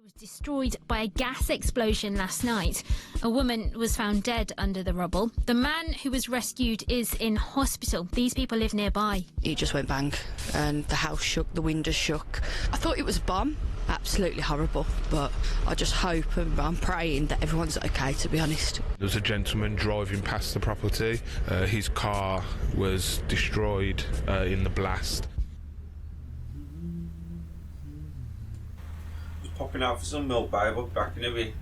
Was destroyed by a gas explosion last night. A woman was found dead under the rubble. The man who was rescued is in hospital. These people live nearby. It just went bang and the house shook, the windows shook. I thought it was a bomb. Absolutely horrible, but I just hope and I'm praying that everyone's okay, to be honest. There was a gentleman driving past the property. His car was destroyed in the blast. Popping out for some milk, babe. I'll be back in a bit.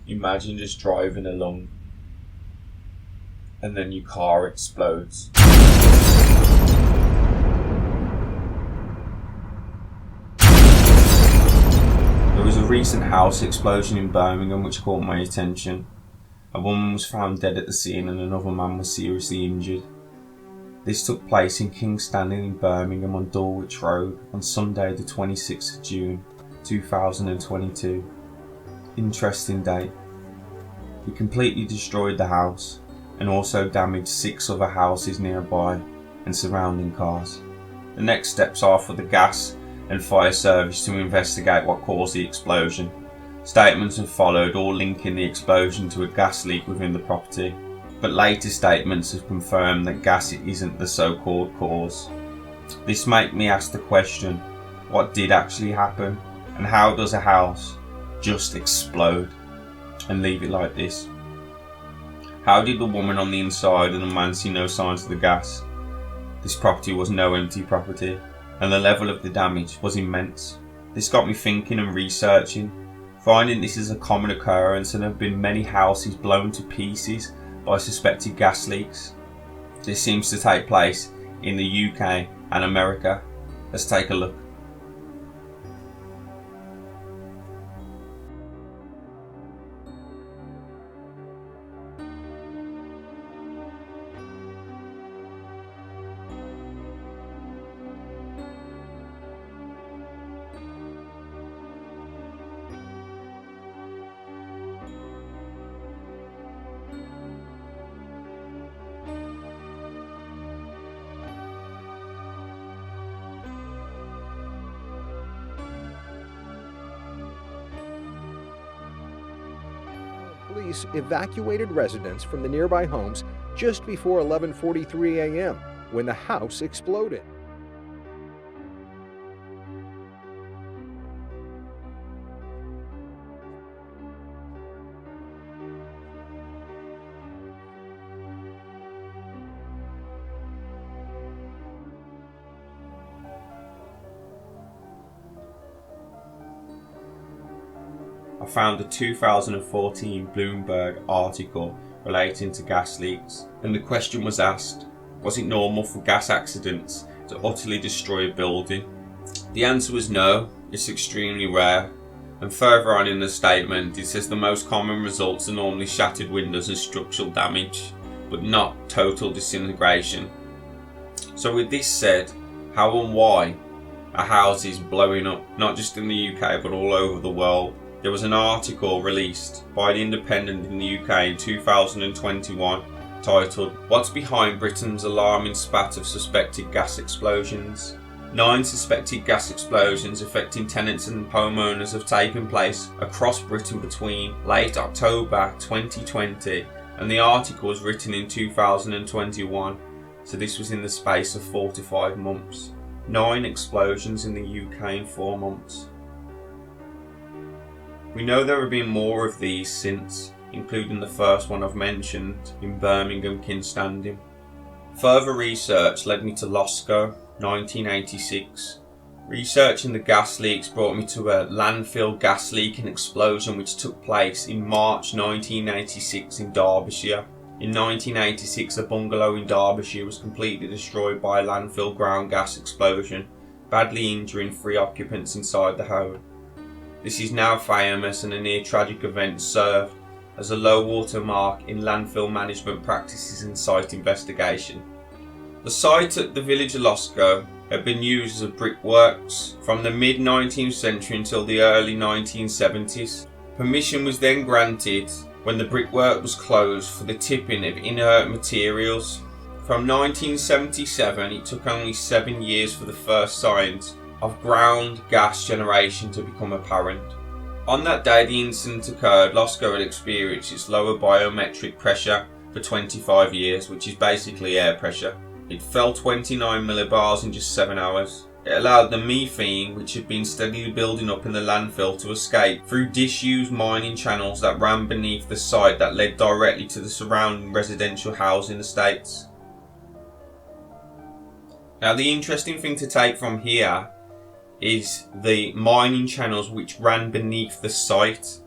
Imagine just driving along and then your car explodes. There was a recent house explosion in Birmingham which caught my attention. A woman was found dead at the scene and another man was seriously injured. This took place in King's Standing in Birmingham on Dulwich Road on Sunday the 26th of June 2022. Interesting date. He completely destroyed the house and also damaged 6 other houses nearby and surrounding cars. The next steps are for the gas and fire service to investigate what caused the explosion. Statements have followed, all linking the explosion to a gas leak within the property, but later statements have confirmed that gas isn't the so-called cause. This makes me ask the question, what did actually happen, and how does a house just explode and leave it like this? How did the woman on the inside and the man see no signs of the gas? This property was no empty property, and the level of the damage was immense. This got me thinking and researching, finding this is a common occurrence and there have been many houses blown to pieces by suspected gas leaks. This seems to take place in the UK and America. Let's take a look. Police evacuated residents from the nearby homes just before 11:43 a.m. when the house exploded. I found a 2014 Bloomberg article relating to gas leaks, and the question was asked, was it normal for gas accidents to utterly destroy a building? The answer was no, it's extremely rare, and further on in the statement it says the most common results are normally shattered windows and structural damage, but not total disintegration. So with this said, how and why are houses blowing up, not just in the UK but all over the world? There was an article released by The Independent in the UK in 2021 titled, "What's Behind Britain's Alarming Spat of Suspected Gas Explosions?" 9 suspected gas explosions affecting tenants and homeowners have taken place across Britain between late October 2020 and the article was written in 2021, so this was in the space of 4 to 5 months. 9 explosions in the UK in 4 months. We know there have been more of these since, including the first one I've mentioned in Birmingham, King's Standing. Further research led me to Losco, 1986. Researching the gas leaks brought me to a landfill gas leak and explosion which took place in March 1986 in Derbyshire. In 1986, a bungalow in Derbyshire was completely destroyed by a landfill ground gas explosion, badly injuring 3 occupants inside the home. This is now famous, and a near tragic event served as a low water mark in landfill management practices and site investigation. The site at the village of Loscoe had been used as a brickworks from the mid-19th century until the early 1970s. Permission was then granted when the brickwork was closed for the tipping of inert materials. From 1977, it took only 7 years for the first signs of ground gas generation to become apparent. On that day the incident occurred, Loscoe had experienced its lower biometric pressure for 25 years, which is basically air pressure. It fell 29 millibars in just 7 hours. It allowed the methane, which had been steadily building up in the landfill, to escape through disused mining channels that ran beneath the site that led directly to the surrounding residential housing estates. Now, the interesting thing to take from here is the mining channels which ran beneath the site,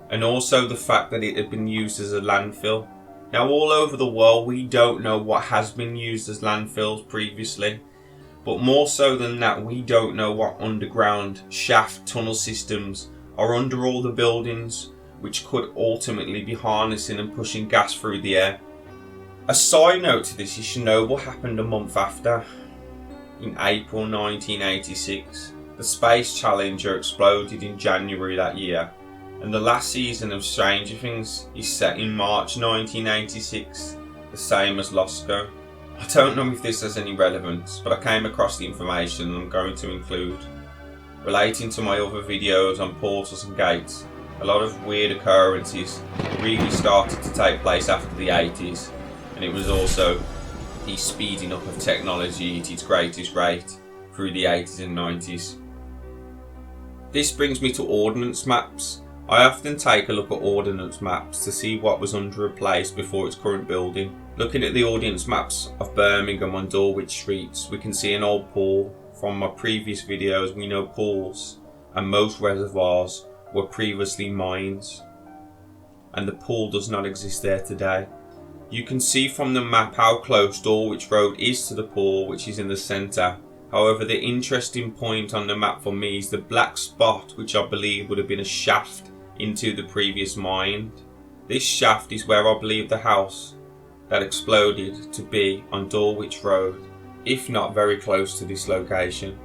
and also the fact that it had been used as a landfill. Now, all over the world we don't know what has been used as landfills previously, but more so than that, we don't know what underground shaft tunnel systems are under all the buildings which could ultimately be harnessing and pushing gas through the air. A side note to this is Chernobyl happened a month after. In April 1986, the Space Challenger exploded in January that year, and the last season of Stranger Things is set in March 1986, the same as Loscoe. I don't know if this has any relevance, but I came across the information I'm going to include. Relating to my other videos on portals and gates, a lot of weird occurrences really started to take place after the 80s, and it was also the speeding up of technology at its greatest rate through the 80s and 90s. This brings me to ordnance maps. I often take a look at ordnance maps to see what was under a place before its current building. Looking at the ordnance maps of Birmingham on Dulwich streets, we can see an old pool. From my previous videos, we know pools and most reservoirs were previously mines, and the pool does not exist there today. You can see from the map how close Dulwich Road is to the pool, which is in the centre. However, the interesting point on the map for me is the black spot, which I believe would have been a shaft into the previous mine. This shaft is where I believe the house that exploded to be, on Dulwich Road, if not very close to this location.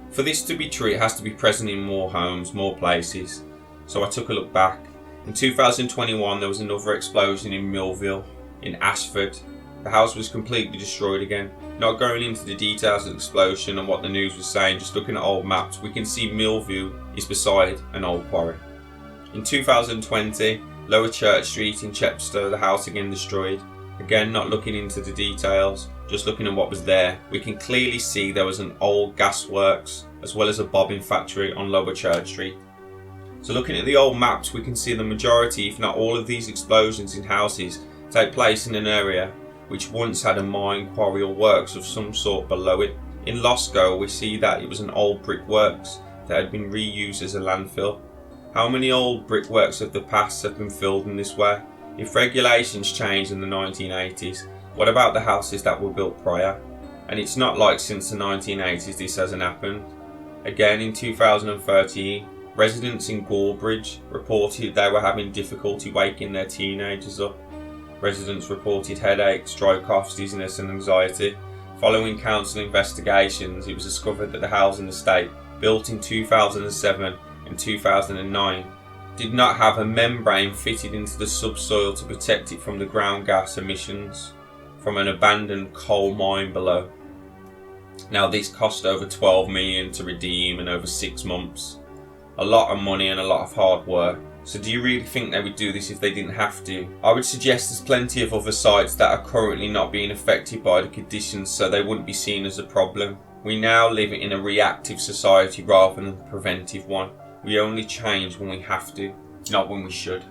For this to be true, it has to be present in more homes, more places. So I took a look back. In 2021, there was another explosion in Millville, in Ashford. The house was completely destroyed again. Not going into the details of the explosion and what the news was saying, just looking at old maps, we can see Millville is beside an old quarry. In 2020, Lower Church Street in Chepstow, the house again destroyed. Again, not looking into the details, just looking at what was there, we can clearly see there was an old gasworks as well as a bobbin factory on Lower Church Street. So looking at the old maps, we can see the majority, if not all of these explosions in houses take place in an area which once had a mine, quarry or works of some sort below it. In Loscoe, we see that it was an old brickworks that had been reused as a landfill. How many old brickworks of the past have been filled in this way? If regulations changed in the 1980s, what about the houses that were built prior? And it's not like since the 1980s this hasn't happened. Again, in 2013, residents in Gorebridge reported they were having difficulty waking their teenagers up. Residents reported headaches, dry coughs, dizziness and anxiety. Following council investigations, it was discovered that the housing estate, built in 2007 and 2009, did not have a membrane fitted into the subsoil to protect it from the ground gas emissions from an abandoned coal mine below. Now, this cost over 12 million to redeem in over 6 months. A lot of money and a lot of hard work. So do you really think they would do this if they didn't have to? I would suggest there's plenty of other sites that are currently not being affected by the conditions, so they wouldn't be seen as a problem. We now live in a reactive society rather than a preventive one. We only change when we have to, not when we should.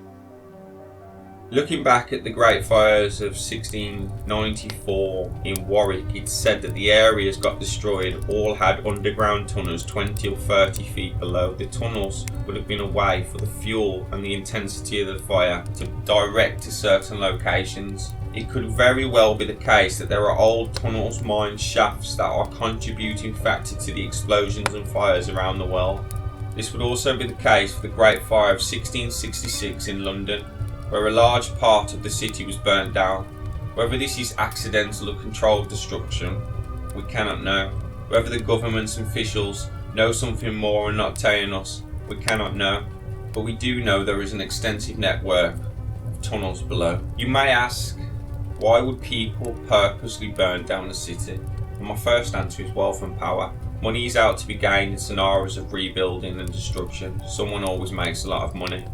Looking back at the Great Fires of 1694 in Warwick, it's said that the areas got destroyed all had underground tunnels 20 or 30 feet below. The tunnels would have been a way for the fuel and the intensity of the fire to direct to certain locations. It could very well be the case that there are old tunnels, mines, shafts that are a contributing factor to the explosions and fires around the world. This would also be the case for the Great Fire of 1666 in London, where a large part of the city was burnt down. Whether this is accidental or controlled destruction, we cannot know. Whether the governments and officials know something more and not telling us, we cannot know. But we do know there is an extensive network of tunnels below. You may ask, why would people purposely burn down the city? And my first answer is wealth and power. Money is out to be gained in scenarios of rebuilding and destruction. Someone always makes a lot of money.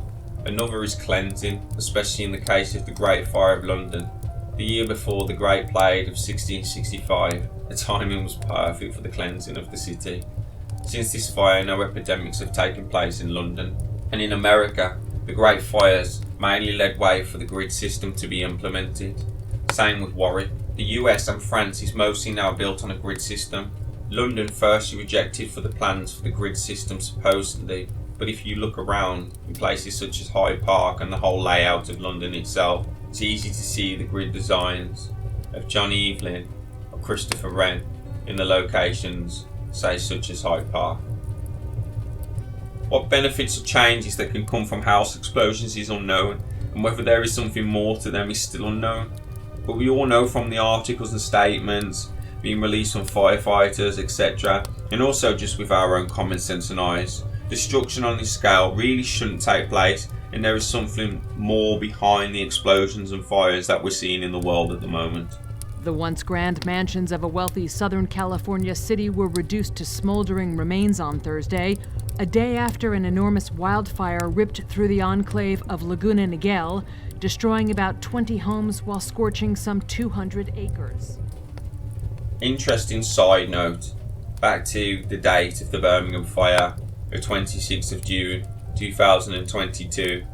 Another is cleansing, especially in the case of the Great Fire of London. The year before the Great Plague of 1665, the timing was perfect for the cleansing of the city. Since this fire, no epidemics have taken place in London. And in America, the Great Fires mainly led way for the grid system to be implemented. Same with Warwick. The US and France is mostly now built on a grid system. London firstly rejected for the plans for the grid system supposedly, but if you look around in places such as Hyde Park and the whole layout of London itself, it's easy to see the grid designs of John Evelyn or Christopher Wren in the locations, say such as Hyde Park. What benefits or changes that can come from house explosions is unknown, and whether there is something more to them is still unknown. But we all know from the articles and statements being released from firefighters, etc., and also just with our own common sense and eyes, destruction on this scale really shouldn't take place, and there is something more behind the explosions and fires that we're seeing in the world at the moment. The once grand mansions of a wealthy Southern California city were reduced to smoldering remains on Thursday, a day after an enormous wildfire ripped through the enclave of Laguna Niguel, destroying about 20 homes while scorching some 200 acres. Interesting side note, back to the date of the Birmingham fire, the 26th of June 2022.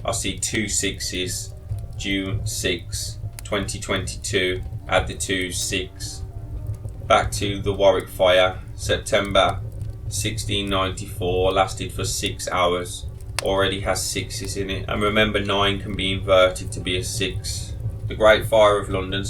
I see 2 6s, June 6, 2022, add the 2 6. Back to the Warwick fire, September 1694, lasted for 6 hours, already has 6s in it, and remember 9 can be inverted to be a 6. The Great Fire of London,